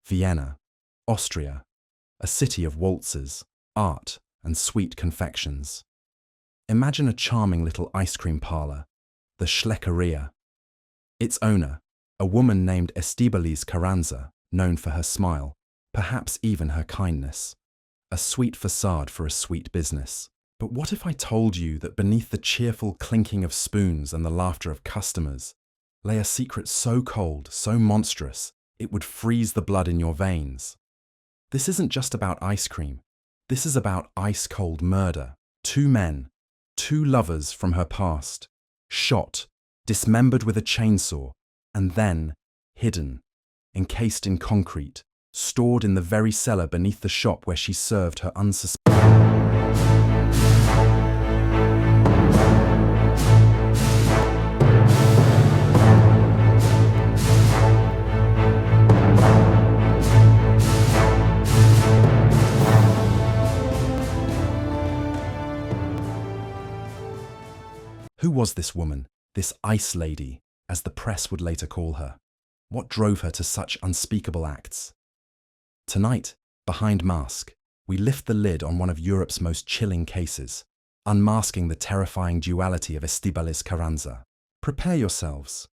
Vienna, Austria, a city of waltzes, art, and sweet confections. Imagine a charming little ice cream parlor, the Schleckeria. Its owner, a woman named Estibaliz Carranza, known for her smile, perhaps even her kindness. A sweet facade for a sweet business. But what if I told you that beneath the cheerful clinking of spoons and the laughter of customers lay a secret so cold, so monstrous, it would freeze the blood in your veins? This isn't just about ice cream. This is about ice-cold murder. Two men, two lovers from her past, shot, dismembered with a chainsaw, and then hidden, encased in concrete, stored in the very cellar beneath the shop where she served her unsuspecting. Who was this woman, this ice lady, as the press would later call her? What drove her to such unspeakable acts? Tonight, behind mask, we lift the lid on one of Europe's most chilling cases, unmasking the terrifying duality of Estibaliz Carranza. Prepare yourselves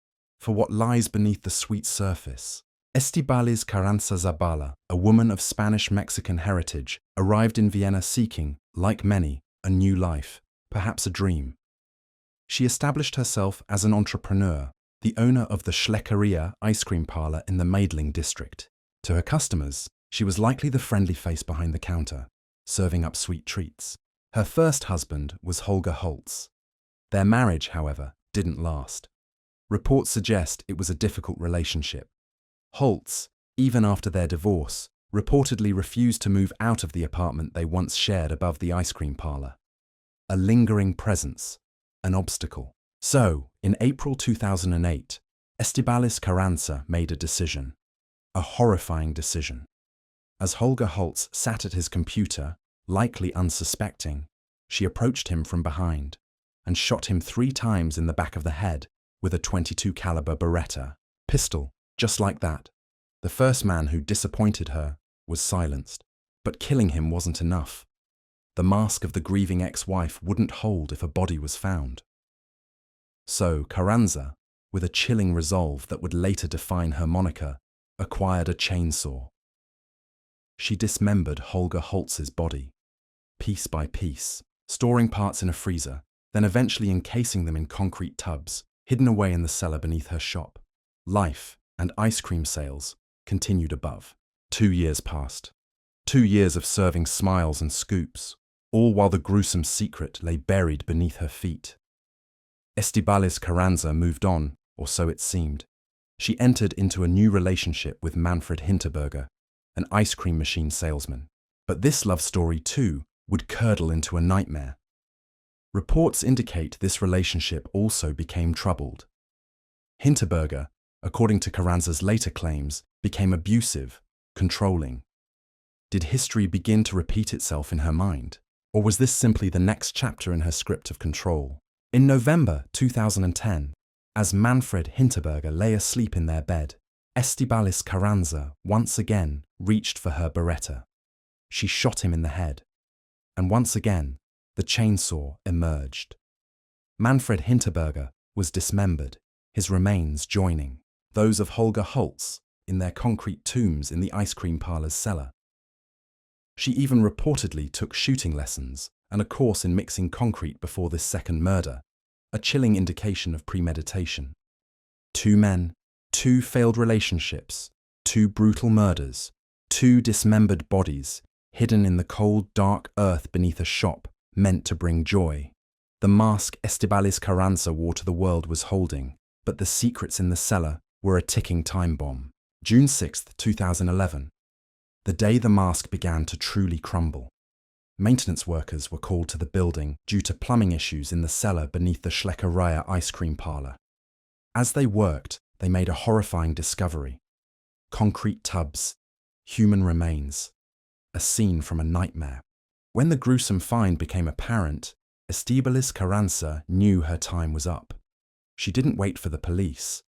for what lies beneath the sweet surface. Estibaliz Carranza Zabala, a woman of Spanish-Mexican heritage, arrived in Vienna seeking, like many, a new life, perhaps a dream. She established herself as an entrepreneur, the owner of the Schleckeria ice cream parlor in the Meidling district. To her customers, she was likely the friendly face behind the counter, serving up sweet treats. Her first husband was Holger Holz. Their marriage, however, didn't last. Reports suggest it was a difficult relationship. Holz, even after their divorce, reportedly refused to move out of the apartment they once shared above the ice cream parlor. A lingering presence, an obstacle. So, in April 2008, Estibaliz Carranza made a decision. A horrifying decision. As Holger Holz sat at his computer, likely unsuspecting, she approached him from behind and shot him 3 times in the back of the head with a .22 caliber Beretta pistol, just like that. The first man who disappointed her was silenced. But killing him wasn't enough. The mask of the grieving ex-wife wouldn't hold if a body was found. So Carranza, with a chilling resolve that would later define her moniker, acquired a chainsaw. She dismembered Holger Holz's body, piece by piece, storing parts in a freezer, then eventually encasing them in concrete tubs, hidden away in the cellar beneath her shop. Life and ice cream sales continued above. 2 years passed. 2 years of serving smiles and scoops, all while the gruesome secret lay buried beneath her feet. Estibaliz Carranza moved on, or so it seemed. She entered into a new relationship with Manfred Hinterberger, an ice cream machine salesman. But this love story, too, would curdle into a nightmare. Reports indicate this relationship also became troubled. Hinterberger, according to Carranza's later claims, became abusive, controlling. Did history begin to repeat itself in her mind? Or was this simply the next chapter in her script of control? In November 2010, as Manfred Hinterberger lay asleep in their bed, Estibaliz Carranza once again reached for her Beretta. She shot him in the head, and once again, the chainsaw emerged. Manfred Hinterberger was dismembered, his remains joining those of Holger Holz in their concrete tombs in the ice cream parlor's cellar. She even reportedly took shooting lessons and a course in mixing concrete before this second murder, a chilling indication of premeditation. 2 men, 2 failed relationships, 2 brutal murders, 2 dismembered bodies, hidden in the cold, dark earth beneath a shop meant to bring joy. The mask Estibaliz Carranza wore to the world was holding, but the secrets in the cellar were a ticking time bomb. June 6, 2011. The day the mask began to truly crumble. Maintenance workers were called to the building due to plumbing issues in the cellar beneath the Schleckeria ice cream parlor. As they worked, they made a horrifying discovery. Concrete tubs, human remains, a scene from a nightmare. When the gruesome find became apparent, Estibaliz Carranza knew her time was up. She didn't wait for the police.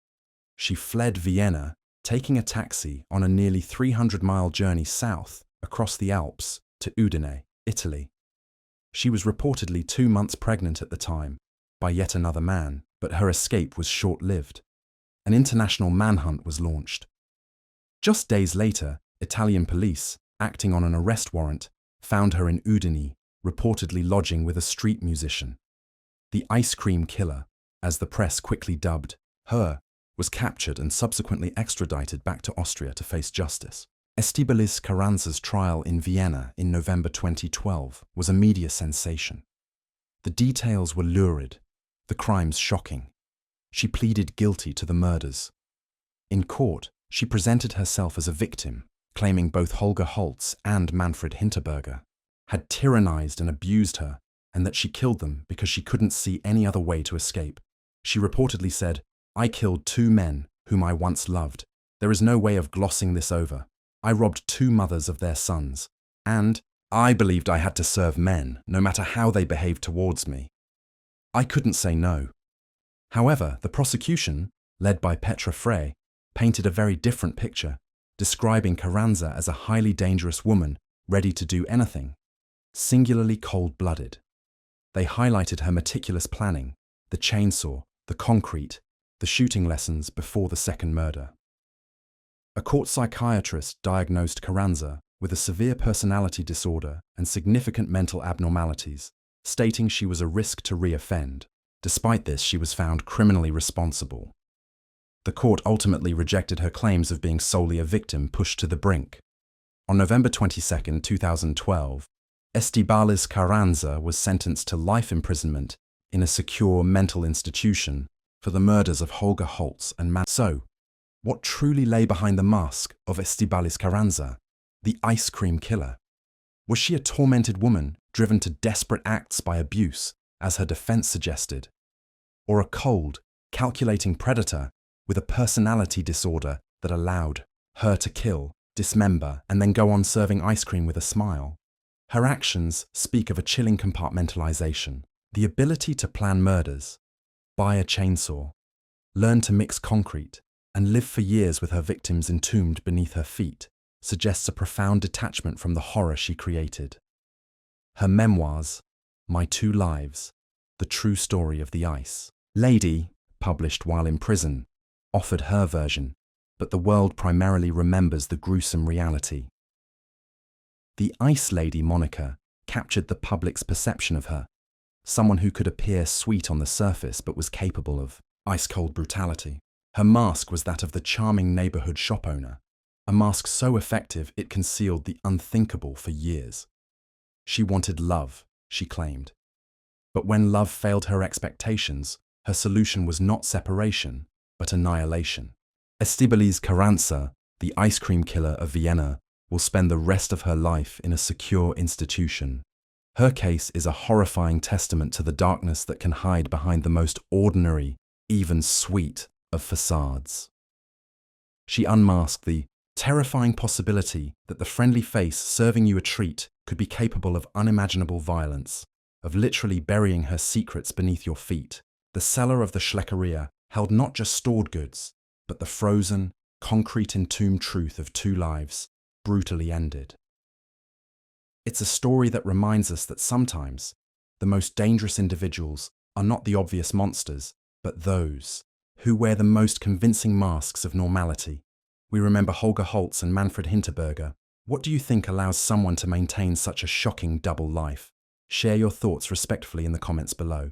She fled Vienna taking a taxi on a nearly 300-mile journey south across the Alps to Udine, Italy. She was reportedly 2 months pregnant at the time by yet another man, but her escape was short-lived. An international manhunt was launched. Just days later, Italian police, acting on an arrest warrant, found her in Udine, reportedly lodging with a street musician. The ice cream killer, as the press quickly dubbed her, was captured and subsequently extradited back to Austria to face justice. Estibaliz Carranza's trial in Vienna in November 2012 was a media sensation. The details were lurid, the crimes shocking. She pleaded guilty to the murders. In court, she presented herself as a victim, claiming both Holger Holz and Manfred Hinterberger had tyrannized and abused her, and that she killed them because she couldn't see any other way to escape. She reportedly said, "I killed 2 men whom I once loved. There is no way of glossing this over. I robbed 2 mothers of their sons, and I believed I had to serve men, no matter how they behaved towards me. I couldn't say no." However, the prosecution, led by Petra Frey, painted a very different picture, describing Carranza as a highly dangerous woman ready to do anything, singularly cold-blooded. They highlighted her meticulous planning, the chainsaw, the concrete, the shooting lessons before the second murder. A court psychiatrist diagnosed Carranza with a severe personality disorder and significant mental abnormalities, stating she was a risk to re-offend. Despite this, she was found criminally responsible. The court ultimately rejected her claims of being solely a victim pushed to the brink. On November 22, 2012, Estibaliz Carranza was sentenced to life imprisonment in a secure mental institution for the murders of Holger Holz and So, what truly lay behind the mask of Estibaliz Carranza, the ice cream killer? Was she a tormented woman driven to desperate acts by abuse, as her defense suggested? Or a cold, calculating predator with a personality disorder that allowed her to kill, dismember, and then go on serving ice cream with a smile? Her actions speak of a chilling compartmentalization, the ability to plan murders, buy a chainsaw, learn to mix concrete, and live for years with her victims entombed beneath her feet, suggests a profound detachment from the horror she created. Her memoirs, My 2 Lives, The True Story of the Ice Lady, published while in prison, offered her version, but the world primarily remembers the gruesome reality. The Ice Lady moniker captured the public's perception of her, someone who could appear sweet on the surface but was capable of ice-cold brutality. Her mask was that of the charming neighborhood shop owner, a mask so effective it concealed the unthinkable for years. She wanted love, she claimed. But when love failed her expectations, her solution was not separation, but annihilation. Estibaliz Carranza, the ice cream killer of Vienna, will spend the rest of her life in a secure institution. Her case is a horrifying testament to the darkness that can hide behind the most ordinary, even sweet, of facades. She unmasked the terrifying possibility that the friendly face serving you a treat could be capable of unimaginable violence, of literally burying her secrets beneath your feet. The cellar of the Schleckeria held not just stored goods, but the frozen, concrete-entombed truth of 2 lives, brutally ended. It's a story that reminds us that sometimes the most dangerous individuals are not the obvious monsters, but those who wear the most convincing masks of normality. We remember Holger Holz and Manfred Hinterberger. What do you think allows someone to maintain such a shocking double life? Share your thoughts respectfully in the comments below.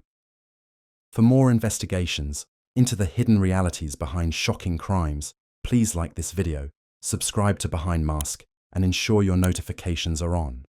For more investigations into the hidden realities behind shocking crimes, please like this video, subscribe to Behind Mask, and ensure your notifications are on.